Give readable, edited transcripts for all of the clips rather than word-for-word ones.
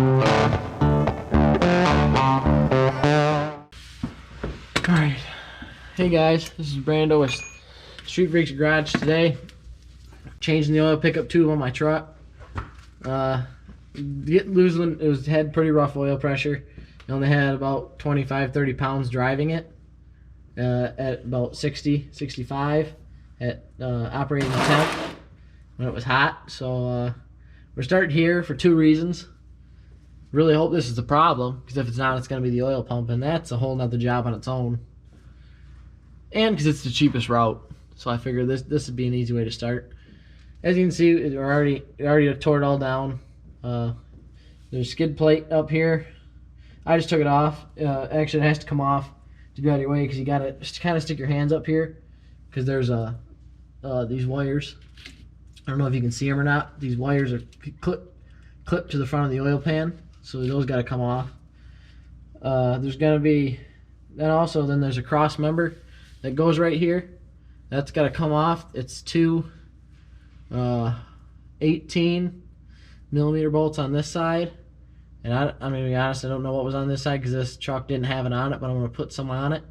Alright, hey guys, this is Brando with Street Freaks Garage today. Changing the oil pickup tube on my truck. Losing, it had pretty rough oil pressure. I only had about 25-30 pounds driving it at about 60-65 at operating temp when it was hot. So we're starting here for two reasons. Really hope this is the problem, because if it's not, it's going to be the oil pump, and that's a whole nother job on its own. And because it's the cheapest route, so I figured this would be an easy way to start. As you can see, it already tore it all down. There's a skid plate up here. I just took it off. Actually, it has to come off to be out of your way, because you got to just kind of stick your hands up here, because there's these wires. I don't know if you can see them or not. These wires are clipped to the front of the oil pan. So those got to come off. There's going to be, then there's a cross member that goes right here. That's got to come off. It's two 18 millimeter bolts on this side. And I'm going to be honest, I don't know what was on this side because this truck didn't have it on it, but I'm going to put some on it.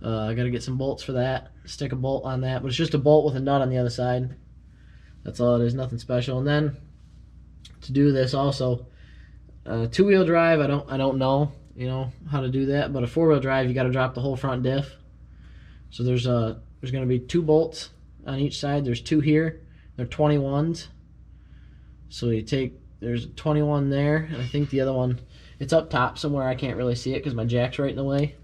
I got to get some bolts for that. Stick a bolt on that, but it's just a bolt with a nut on the other side. That's all it is, nothing special. And then to do this also, two-wheel drive, I don't know, how to do that, but a four-wheel drive, you got to drop the whole front diff. So there's going to be two bolts on each side. There's two here. They're 21s. So you take, there's 21 there, and I think the other one, it's up top somewhere. I can't really see it because my jack's right in the way.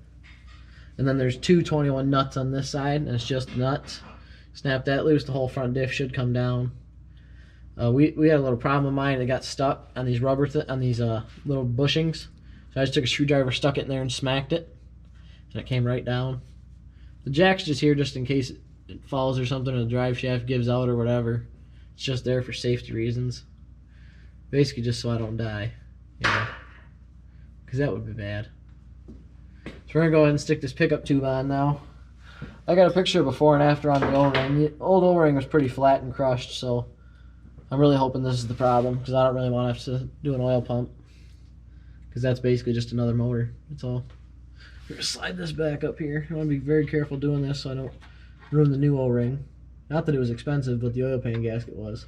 And then there's two 21 nuts on this side, and it's just nuts. Snap that loose, the whole front diff should come down. We had a little problem with mine. It got stuck on these little bushings. So I just took a screwdriver, stuck it in there, and smacked it, and it came right down. The jack's just here just in case it falls or something, or the drive shaft gives out or whatever. It's just there for safety reasons. Basically just so I don't die, because that would be bad. So we're gonna go ahead and stick this pickup tube on now. I got a picture before and after on the O-ring. The old O-ring was pretty flat and crushed, so I'm really hoping this is the problem, because I don't really want to have to do an oil pump, because that's basically just another motor. That's all. We're going to slide this back up here. I want to be very careful doing this so I don't ruin the new O-ring. Not that it was expensive, but the oil pan gasket was.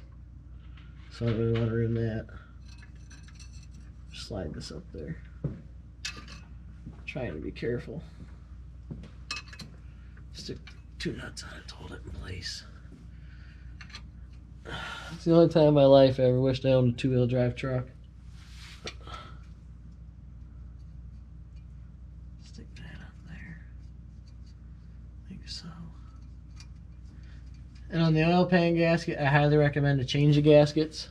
So I don't really want to ruin that. Slide this up there. Trying to be careful. Stick two nuts on it to hold it in place. It's the only time in my life I ever wished I owned a two-wheel drive truck. Stick that up there. Like so. And on the oil pan gasket, I highly recommend to change the gaskets,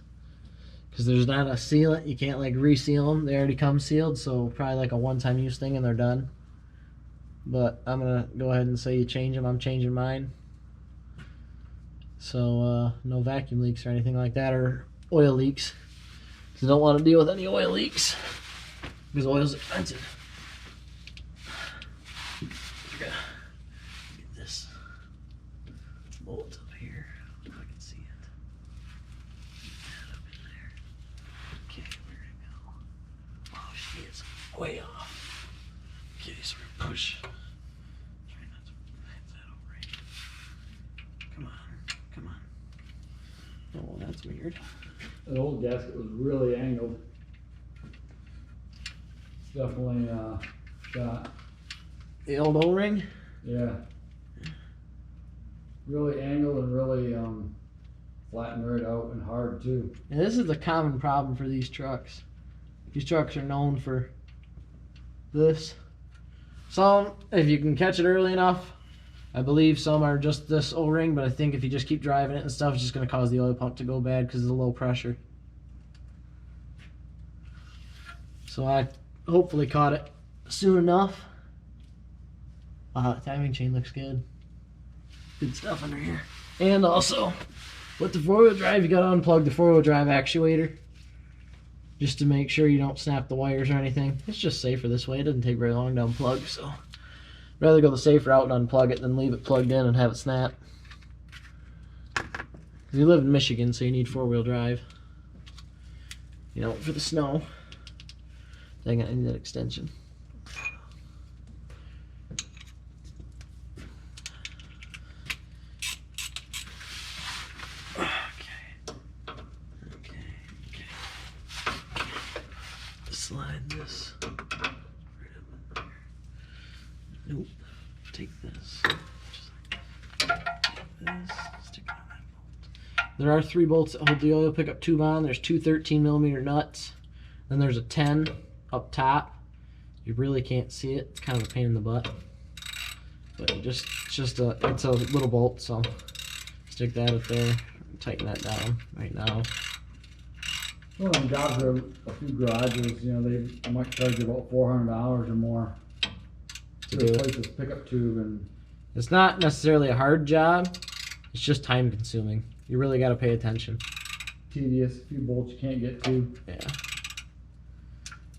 because there's not a sealant. You can't like reseal them. They already come sealed, so probably like a one-time use thing and they're done. But I'm gonna go ahead and say you change them. I'm changing mine. So no vacuum leaks or anything like that, or oil leaks, because I don't want to deal with any oil leaks, because oil's expensive. Get this bolt up here, if I can see it. That up in there. Okay, where'd it go? Oh, she is way off. Okay, so we're gonna push. Try not to hit that over right. Come on. Come on. Oh, that's weird. That old gasket was really angled. Definitely shot. The old O-ring? Yeah. Really angled and really flattened right out and hard too. And this is a common problem for these trucks. These trucks are known for this. Some, if you can catch it early enough, I believe some are just this O-ring, but I think if you just keep driving it and stuff, it's just going to cause the oil pump to go bad because of the low pressure. So I hopefully caught it soon enough. Timing chain looks good. Good stuff under here. And also, with the four-wheel drive, you got to unplug the four-wheel drive actuator, just to make sure you don't snap the wires or anything. It's just safer this way. It doesn't take very long to unplug, so I'd rather go the safe route and unplug it than leave it plugged in and have it snap. Because you live in Michigan, so you need four-wheel drive. You know, for the snow. Dang it, I need that extension. Okay. Slide this right up in there. Nope. Take this. Take this. Stick it on that bolt. There are 3 bolts that hold the oil pickup tube on. There's 2 13mm nuts. Then there's a 10 up top. You really can't see it. It's kind of a pain in the butt. But it's a little bolt, so stick that up there. Tighten that down right now. Well, on jobs are a few garages, you know, they might charge you about $400 or more to replace this pickup tube, and it's not necessarily a hard job. It's just time consuming. You really got to pay attention. Tedious. A few bolts you can't get to. Yeah.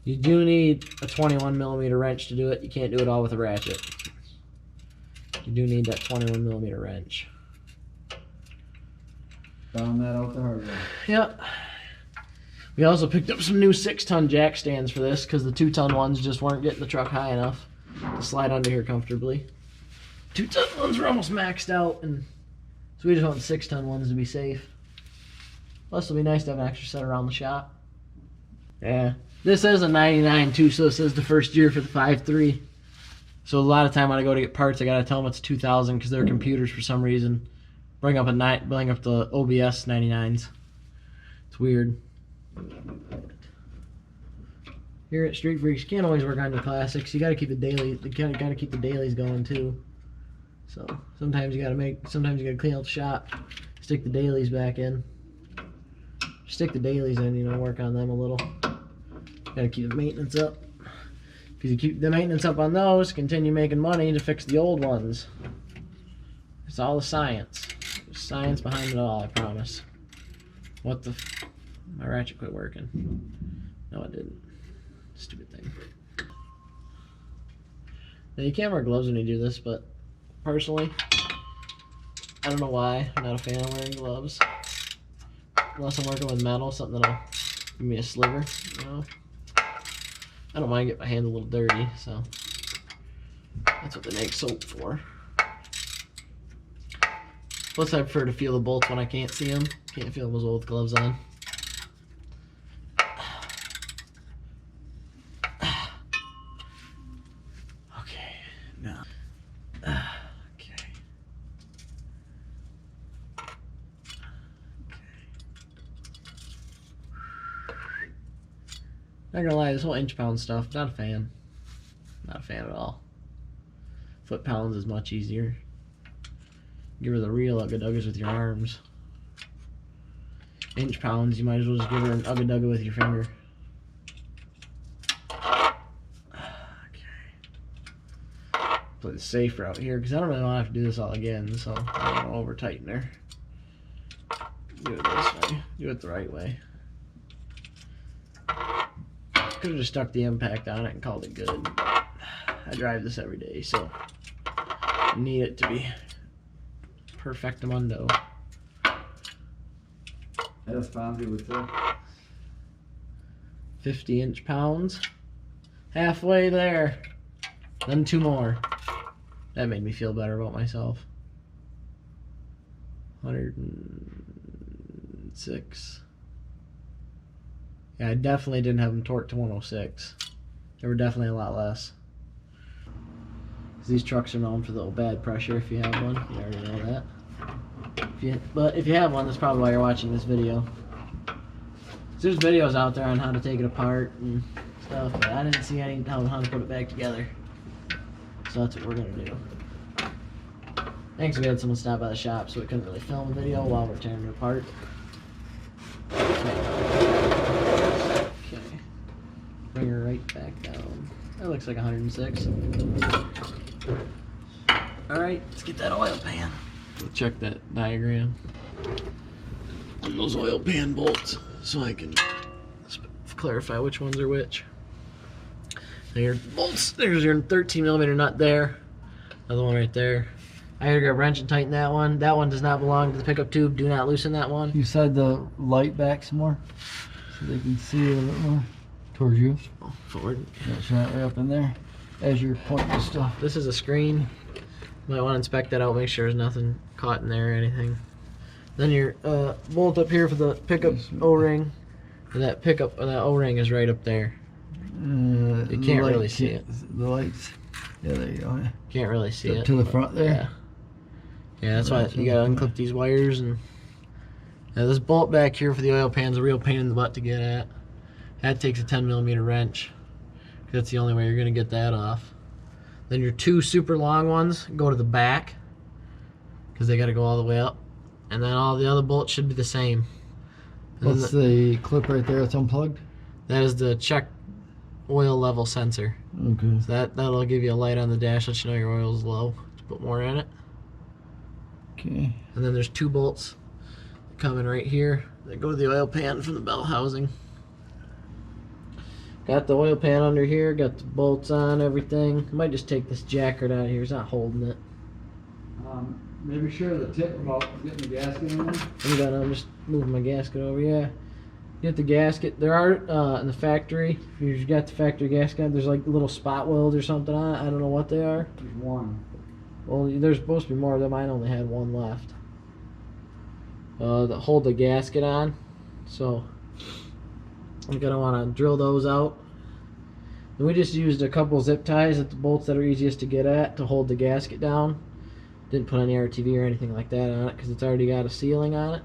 You do need a 21mm wrench to do it. You can't do it all with a ratchet. You do need that 21mm wrench. Found that out the hard way. Yep. We also picked up some new 6-ton jack stands for this because the 2-ton ones just weren't getting the truck high enough to slide under here comfortably. 2-ton ones were almost maxed out, and so we just want 6-ton ones to be safe. Plus, it'll be nice to have an extra set around the shop. Yeah. This is a 99 too, so this is the first year for the 5.3. So a lot of time when I go to get parts, I gotta tell them it's 2000 because their computers for some reason bring up the OBS 99s. It's weird. Here at Street Freaks, you can't always work on the classics. You gotta keep the daily. You gotta keep the dailies going too. So sometimes you gotta clean out the shop, stick the dailies back in. Stick the dailies in, you know, work on them a little. Gotta keep the maintenance up. If you keep the maintenance up on those, continue making money to fix the old ones. It's all the science. There's science behind it all, I promise. What the my ratchet quit working. No, it didn't. Stupid thing. Now you can't wear gloves when you do this, but personally, I don't know why. I'm not a fan of wearing gloves. Unless I'm working with metal, something that'll give me a sliver, you know. I don't mind getting my hands a little dirty, so that's what they make soap for. Plus, I prefer to feel the bolts when I can't see them. Can't feel them with old gloves on. Okay, now. Okay. Not gonna lie, this whole inch-pound stuff, not a fan. Not a fan at all. Foot-pounds is much easier. Give her the real ugga-duggas with your arms. Inch-pounds, you might as well just give her an ugga-dugga with your finger. Okay. Play the safe route here, because I don't really want to have to do this all again, so I don't want to over-tighten her. Do it this way. Do it the right way. Could have just stuck the impact on it and called it good. I drive this every day, so I need it to be perfectamundo. That's fancy with it. 50 inch-pounds. Halfway there. Then 2 more. That made me feel better about myself. 106. Yeah, I definitely didn't have them torqued to 106. They were definitely a lot less. These trucks are known for the bad pressure if you have one. You already know that. But if you have one, that's probably why you're watching this video. There's videos out there on how to take it apart and stuff, but I didn't see any how to put it back together. So that's what we're going to do. Thanks, we had someone stop by the shop, so we couldn't really film a video while we're tearing it apart. Okay. Bring her right back down. That looks like 106. Alright, let's get that oil pan. We'll check that diagram on those oil pan bolts so I can clarify which ones are which. There, bolts. There's your 13mm nut there. Another one right there. I gotta grab a wrench and tighten that one. That one does not belong to the pickup tube. Do not loosen that one. You slide the light back some more? so they can see a little bit more towards you. Oh, forward. That's right, right up in there as you're pointing to stuff. This is a screen. Might want to inspect that out, make sure there's nothing caught in there or anything. Then your bolt up here for the pickup O-ring. And that pickup, that O-ring is right up there. You can't really see it. The lights. Yeah, there you go. Yeah. Can't really see it. To the front there? Yeah. Yeah, that's why you gotta unclip these wires. And this bolt back here for the oil pan is a real pain in the butt to get at. That takes a 10mm wrench. That's the only way you're gonna get that off. Then your two super long ones go to the back because they gotta go all the way up. And then all the other bolts should be the same. What's the clip right there that's unplugged? That is the check oil level sensor. Okay. So that'll give you a light on the dash, let you know your oil's low. To put more in it. Okay. And then there's two bolts coming right here that go to the oil pan from the bell housing. Got the oil pan under here, got the bolts on, everything. I might just take this jacket out of here, it's not holding it. Maybe share the tip about getting the gasket in there. I'm just moving my gasket over, yeah. Get the gasket. There are, in the factory, if you've got the factory gasket, there's like little spot welds or something on it. I don't know what they are. There's one. Well, there's supposed to be more of them. I only had one left. That hold the gasket on. So, I'm going to want to drill those out. And we just used a couple zip ties at the bolts that are easiest to get at to hold the gasket down. Didn't put any RTV or anything like that on it because it's already got a sealing on it.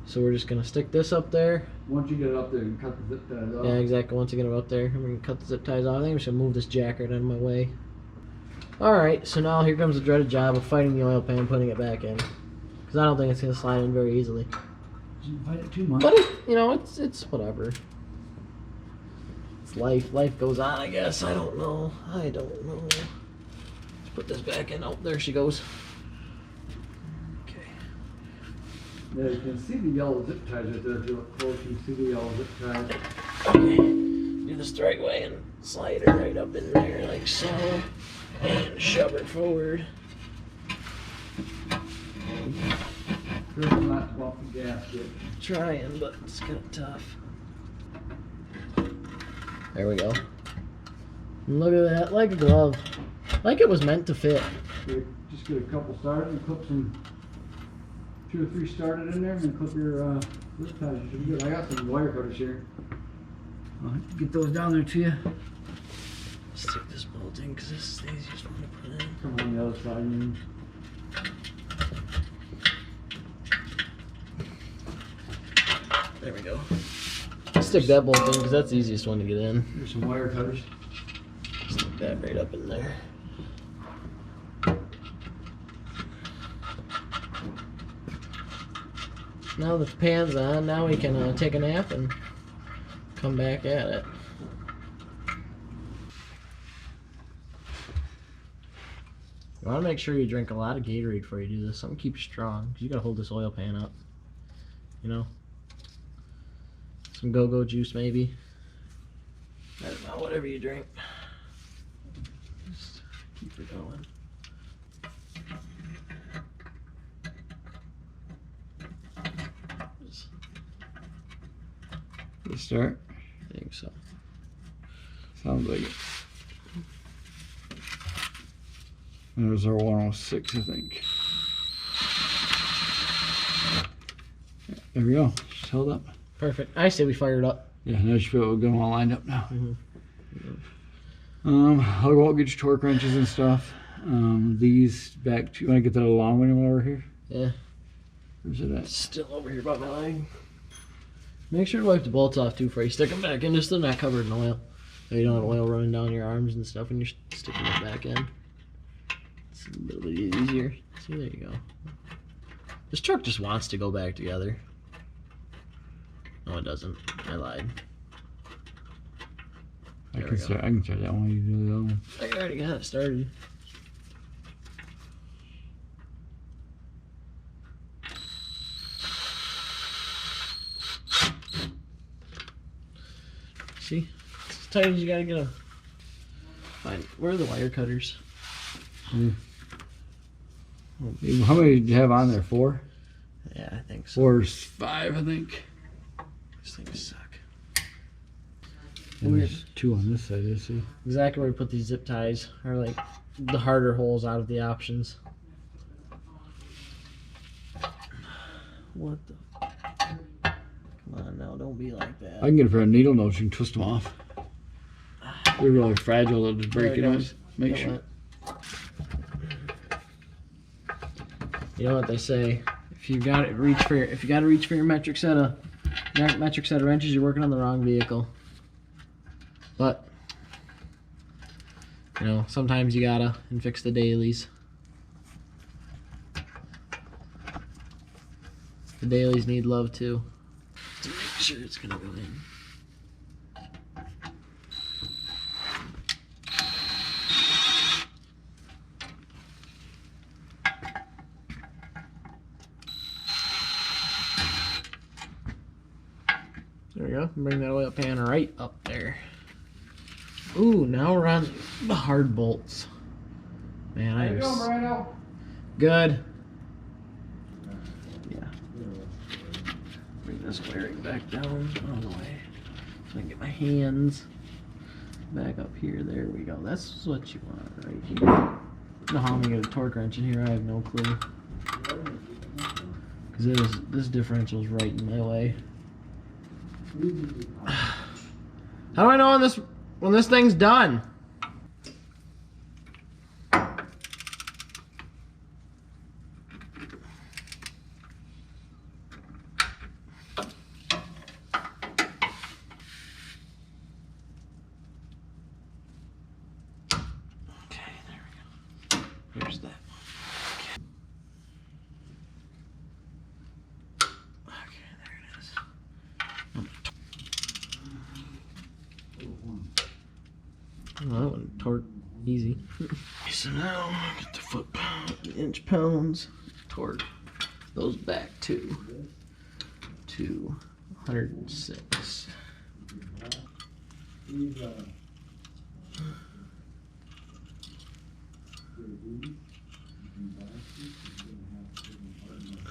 So we're just going to stick this up there. Once you get it up there, you can cut the zip ties off. Yeah, exactly. Once I get it up there, I'm going to cut the zip ties off. I think I'm just going to move this jacket out of my way. Alright, so now here comes the dreaded job of fighting the oil pan and putting it back in. Because I don't think it's going to slide in very easily. Didn't fight it too much. But, you know, it's whatever. It's life. Life goes on, I guess. I don't know. Let's put this back in. Oh, there she goes. Okay. Yeah, you can see the yellow zip ties right there. If you look close, you can see the yellow zip ties. Okay. Do this the right way and slide it right up in there like so. And shove it forward. Careful not to bump the gasket. Trying, but it's kind of tough. There we go. And look at that, like a glove. Like it was meant to fit. Just get a couple started and clip some 2 or 3 started in there and clip your zip ties. You should be good. I got some wire cutters here. I'll get those down there to you. Stick this bolt in because this is the easiest one to put in. Come on the other side. And there we go. Stick that bolt in because that's the easiest one to get in. here's some wire cutters. Stick that right up in there. Now that the pan's on, now we can take a nap and come back at it. You want to make sure you drink a lot of Gatorade before you do this. Something keeps you strong, because you got to hold this oil pan up. You know? Some go-go juice, maybe. I don't know, whatever you drink. Just keep it going. Let's start. I think so. Sounds like it. There's our 106, I think. Yeah, there we go. Just held up. Perfect. I say we fire it up. Yeah, now you should feel good all lined up now. Mm-hmm. I'll go out get your torque wrenches and stuff. These back to, you want to get that long one over here? Yeah. Where's it at? Still over here by my leg. Make sure to wipe the bolts off too before you stick them back in, just so they're not covered in oil. So you don't have oil running down your arms and stuff when you're sticking it back in. It's a little bit easier. See, there you go. This truck just wants to go back together. No, it doesn't. I lied. I can start that one. You do the other one. I already got it started. See? It's as tight as you gotta get them. Fine. Where are the wire cutters? How many did you have on there? 4? Yeah, I think so. 4 is 5, I think. This thing's And there's 2 on this side, I see. Exactly where we put these zip ties are like the harder holes out of the options. What the? Come on now, don't be like that. I can get it for a needle nose, you can twist them off. They're really fragile, they'll just break it off. Make sure. You know what they say? If you got to reach for your metric set of wrenches, you're working on the wrong vehicle. But you know, sometimes you gotta and fix the dailies. The dailies need love too. To make sure it's gonna go in. There we go. Bring that oil pan right up there. Ooh, now we're on the hard bolts. Man, I am good. Yeah. Bring this wiring back down all the way so I can get my hands back up here. There we go. That's what you want right here. I don't know how I'm gonna get a torque wrench in here. I have no clue. Because this differential is right in my way. How do I know when this thing's done? Okay, there we go. Here's that. Okay, there it is. Well, that one torque easy. So now get the foot pound, the inch pounds, torque those back to 106.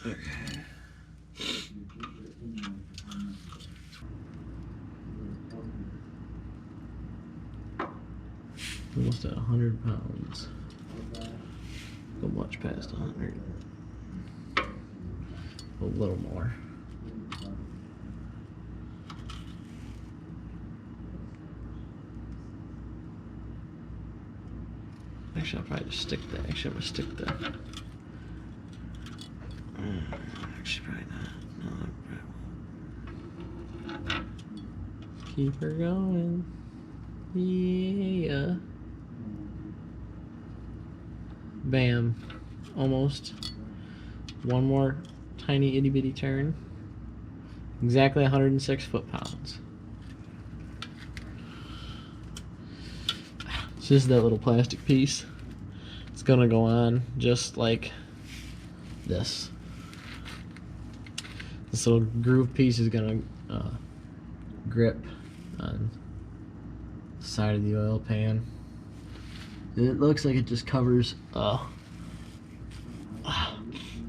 Okay. Almost at 100 pounds. Go much past 100. A little more. Actually, I'll probably just stick that. Actually, I'm gonna stick that. Actually, probably not. No, keep her going. Yeah. Bam. Almost. One more tiny itty bitty turn. Exactly 106 foot-pounds. It's just that little plastic piece. It's gonna go on just like this. This little groove piece is gonna grip on the side of the oil pan. It looks like it just covers part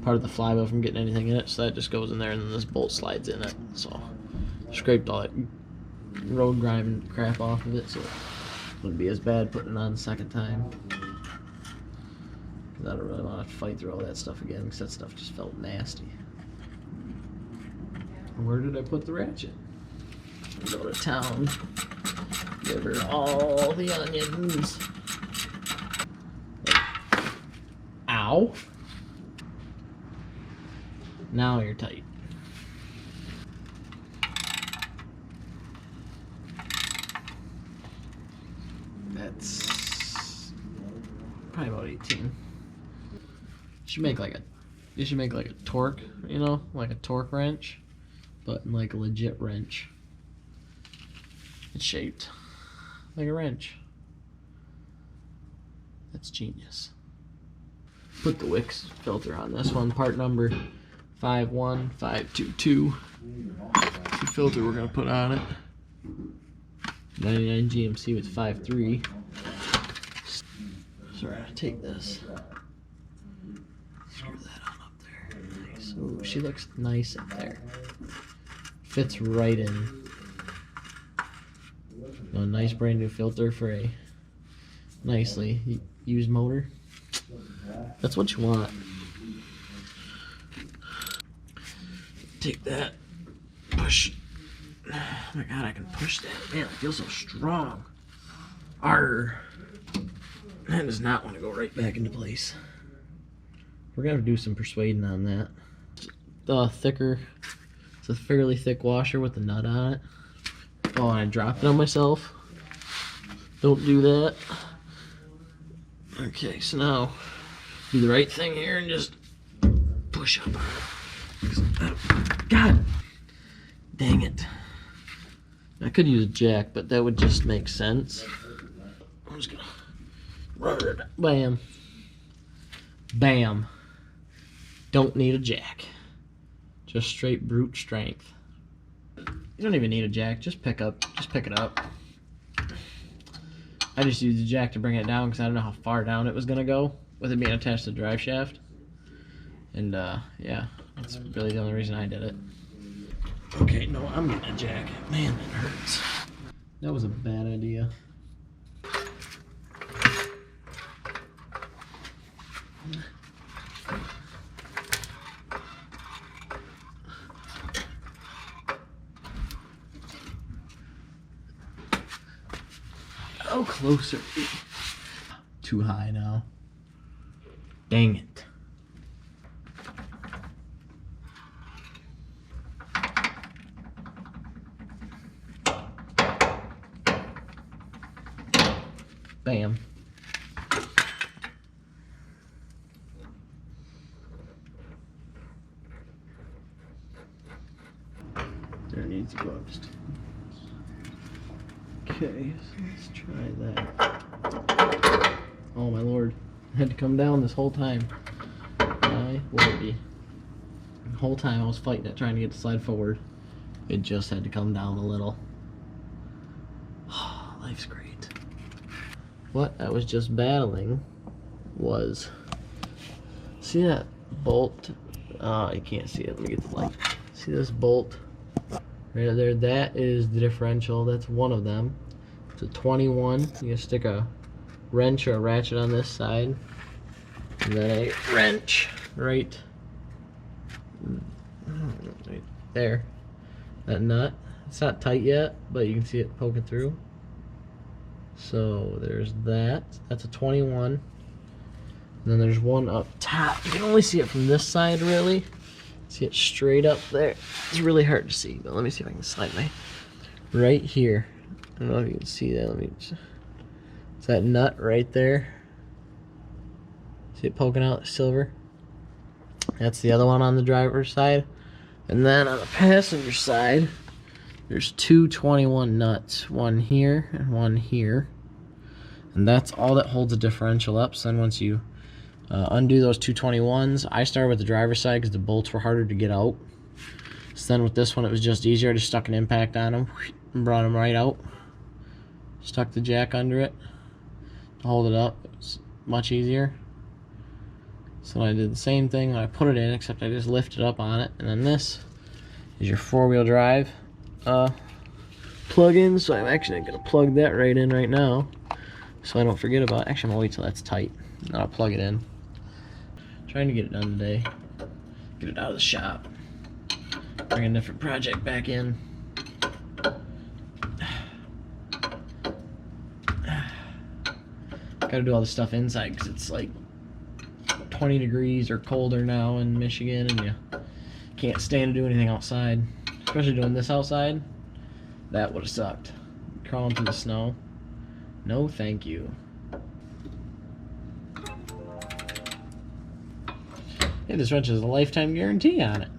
of the flywheel from getting anything in it, so that just goes in there, and then this bolt slides in it. So scraped all that road grime and crap off of it, so it wouldn't be as bad putting it on the second time. Because I don't really want to fight through all that stuff again, because that stuff just felt nasty. Where did I put the ratchet? Go to town. Give her all the onions. Ow. Now you're tight. That's probably about 18. You should make like a torque, you know, like a torque wrench, but like a legit wrench. It's shaped like a wrench. That's genius. Put the Wix filter on this one, part number 51522. The filter we're gonna put on it. 99 GMC with 5.3. So we're gonna take this. Screw that on up there. Nice. Ooh, she looks nice up there. Fits right in. You a nice brand new filter for a nicely used motor. That's what you want. Take that, push. Oh my god, I can push that. Man, it feels so strong. Arr. That does not want to go right back into place. We're gonna have to do some persuading on that. Thicker. It's a fairly thick washer with a nut on it. Oh, and I dropped it on myself. Don't do that. Okay, so now do the right thing here and just push up on it. God dang it. I could use a jack, but that would just make sense. I'm just gonna run it. Bam. Bam. Don't need a jack. Just straight brute strength. You don't even need a jack. Just pick it up. I just used the jack to bring it down because I don't know how far down it was gonna go with it being attached to the drive shaft. And yeah, that's really the only reason I did it. Okay, no, I'm getting a jack. Man, that hurts. That was a bad idea. Oh, closer. Too high now. Dang it. Bam. There needs to go up just. Okay, so let's try that. Oh my lord. I had to come down this whole time. My lordy. The whole time I was fighting it, trying to get the slide forward. It just had to come down a little. Life's great. What I was just battling was, see that bolt? You can't see it. Let me get the light. See this bolt right there? That is the differential. That's one of them. It's a 21. You can stick a wrench or a ratchet on this side, and then a wrench right there. That nut. It's not tight yet, but you can see it poking through. So there's that. That's a 21. And then there's one up top. You can only see it from this side, really. See it straight up there. It's really hard to see, but let me see if I can slide my right here. I don't know if you can see that. Let me just, it's that nut right there. See it poking out silver? That's the other one on the driver's side. And then on the passenger side, there's two 21 nuts. One here and one here. And that's all that holds the differential up. So then once you undo those two 21s, I started with the driver's side because the bolts were harder to get out. So then with this one, it was just easier. I just stuck an impact on them and brought them right out. Stuck the jack under it to hold it up. It was much easier. So I did the same thing when I put it in, except I just lifted up on it. And then this is your four-wheel drive plug-in. So I'm actually going to plug that right in right now, so I don't forget about it. Actually, I'm going to wait till that's tight, and I'll plug it in. Trying to get it done today. Get it out of the shop. Bring a different project back in. Gotta do all the stuff inside because it's like 20 degrees or colder now in Michigan, and you can't stand to do anything outside. Especially doing this outside. That would have sucked. Crawling through the snow. No thank you. Hey, this wrench has a lifetime guarantee on it.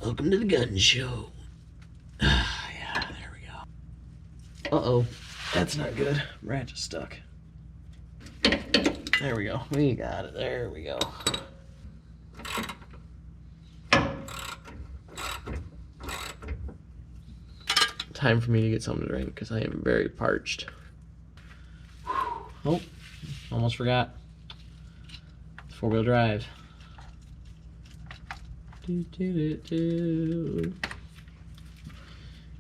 Welcome to the gun show. Yeah, there we go. Uh-oh. That's not good. Ratchet stuck. There we go. We got it. There we go. Time for me to get something to drink because I am very parched. Oh, almost forgot. Four-wheel drive.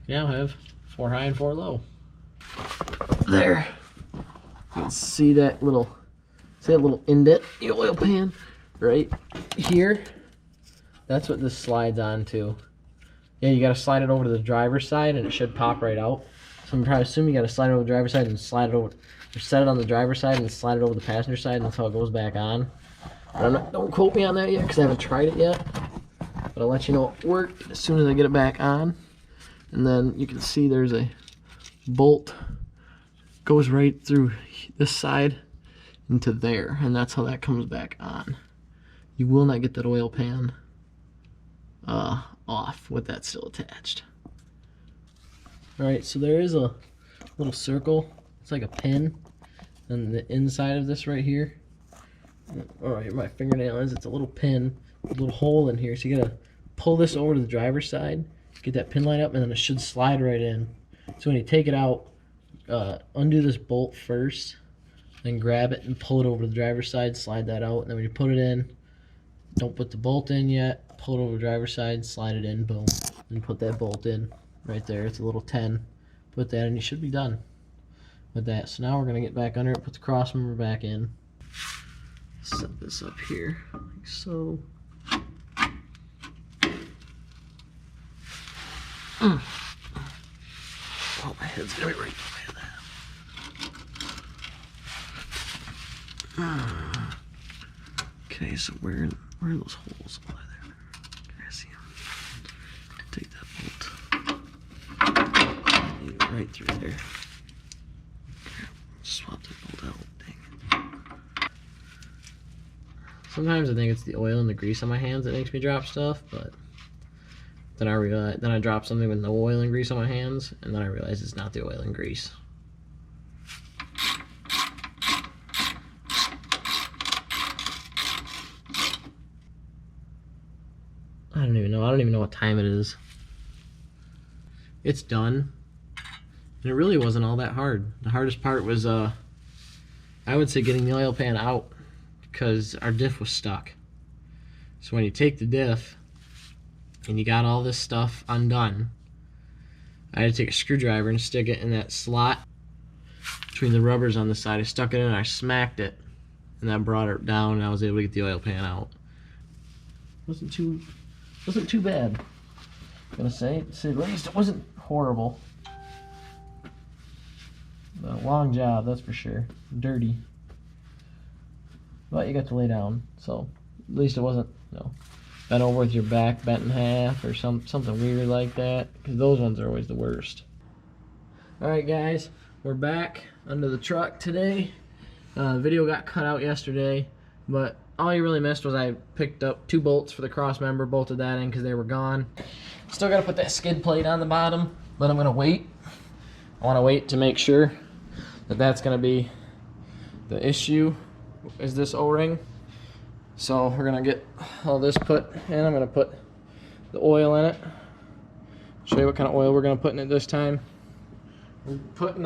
You now have 4 high and 4 low. There. You can see that little indent, the oil pan right here. That's what this slides onto. Yeah, you gotta slide it over to the driver's side and it should pop right out. So I'm probably assuming you gotta slide it over the driver's side and slide it over, or set it on the driver's side and slide it over the passenger side, and that's how it goes back on. Don't quote me on that yet because I haven't tried it yet. But I'll let you know it worked as soon as I get it back on. And then you can see there's a bolt goes right through this side into there, and that's how that comes back on. You will not get that oil pan off with that still attached. Alright, so there is a little circle. It's like a pin on the inside of this right here. Alright, my fingernail is. It's a little pin, a little hole in here. So you gotta pull this over to the driver's side, get that pin line up, and then it should slide right in. So when you take it out, undo this bolt first, then grab it and pull it over to the driver's side, slide that out, and then when you put it in, don't put the bolt in yet, pull it over to the driver's side, slide it in, boom, and put that bolt in right there. It's a little 10. Put that in, you should be done with that. So now we're gonna get back under it, put the cross member back in. Set this up here, like so. Oh, my head's gonna be right by that. Okay, so where are those holes? Oh, there. I see them. Take that bolt. Right through there. Swap that bolt out. Dang. Sometimes I think it's the oil and the grease on my hands that makes me drop stuff, but then I drop something with no oil and grease on my hands, and then I realize it's not the oil and grease. I don't even know what time it is. It's done. And it really wasn't all that hard. The hardest part was I would say getting the oil pan out, because our diff was stuck. So when you take the diff and you got all this stuff undone, I had to take a screwdriver and stick it in that slot between the rubbers on the side. I stuck it in and I smacked it, and that brought it down, and I was able to get the oil pan out. Wasn't too bad. I'm gonna say, to say the least, it wasn't horrible. But a long job, that's for sure. Dirty. But you got to lay down, so at least it wasn't, bent over with your back bent in half or something weird like that, because those ones are always the worst. Alright guys, we're back under the truck today. The video got cut out yesterday, but all you really missed was I picked up 2 bolts for the cross member, bolted that in because they were gone. Still got to put that skid plate on the bottom, but I'm going to wait. I want to wait to make sure that that's going to be the issue, is this O-ring. So we're going to get all this put in. I'm going to put the oil in it. Show you what kind of oil we're going to put in it this time. We're putting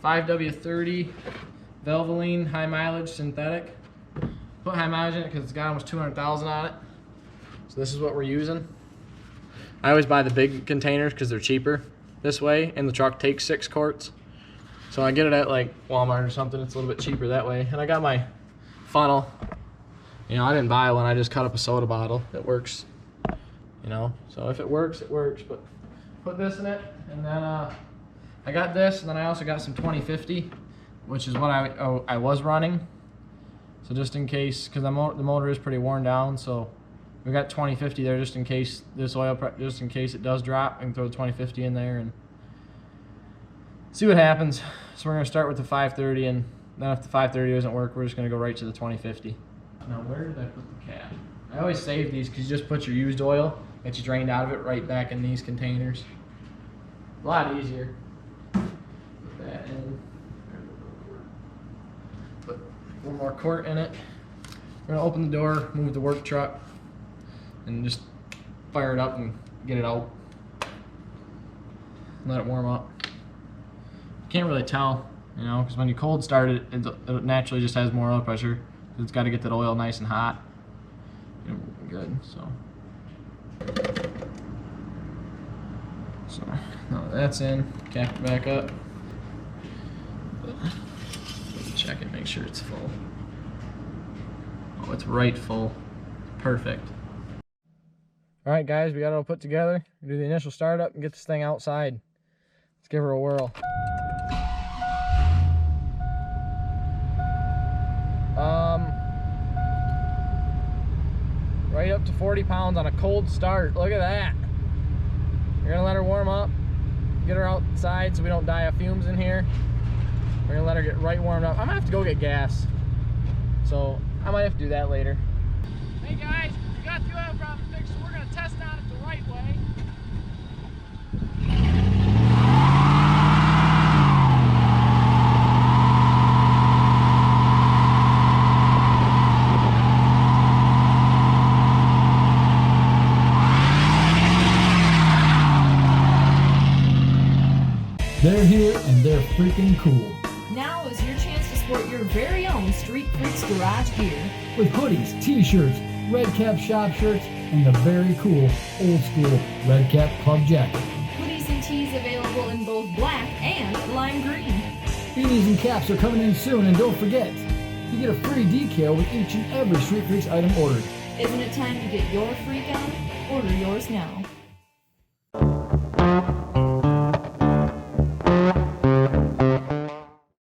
5W30 Valvoline high mileage synthetic. Put high mileage in it because it's got almost 200,000 on it. So this is what we're using. I always buy the big containers because they're cheaper this way, and the truck takes 6 quarts. So I get it at like Walmart or something. It's a little bit cheaper that way. And I got my funnel. I didn't buy one. I just cut up a soda bottle. It works. So if it works, it works. But put this in it, and then I got this, and then I also got some 2050, which is what I was running. So just in case, because the motor is pretty worn down, so we got 2050 there just in case this oil, just in case it does drop. I can throw the 2050 in there and see what happens. So we're gonna start with the 530, and then if the 530 doesn't work, we're just gonna go right to the 2050. Now where did I put the cap? I always save these because you just put your used oil that you drained out of it right back in these containers. A lot easier. Put that in. Put 1 more quart in it. We're gonna open the door, move the work truck, and just fire it up and get it out. Let it warm up. You can't really tell, because when you cold start it, it naturally just has more oil pressure. It's got to get that oil nice and hot. Good, so So, no, that's in. Cap it back up. Check it, make sure it's full. Oh, it's right full. Perfect. Alright guys, we got it all put together. Do the initial startup and get this thing outside. Let's give her a whirl. Right up to 40 pounds on a cold start. Look at that. We're gonna let her warm up, get her outside so we don't die of fumes in here. We're gonna let her get right warmed up. I'm gonna have to go get gas, so I might have to do that later. Hey guys, we got the oil problem fixed, so we're gonna test on it the right way. They're here and they're freaking cool. Now is your chance to sport your very own Street Freaks garage gear. With hoodies, t-shirts, red cap shop shirts, and the very cool old school red cap club jacket. Hoodies and tees available in both black and lime green. Beanies and caps are coming in soon, and don't forget, you get a free decal with each and every Street Freaks item ordered. Isn't it time to get your freak on? Order yours now.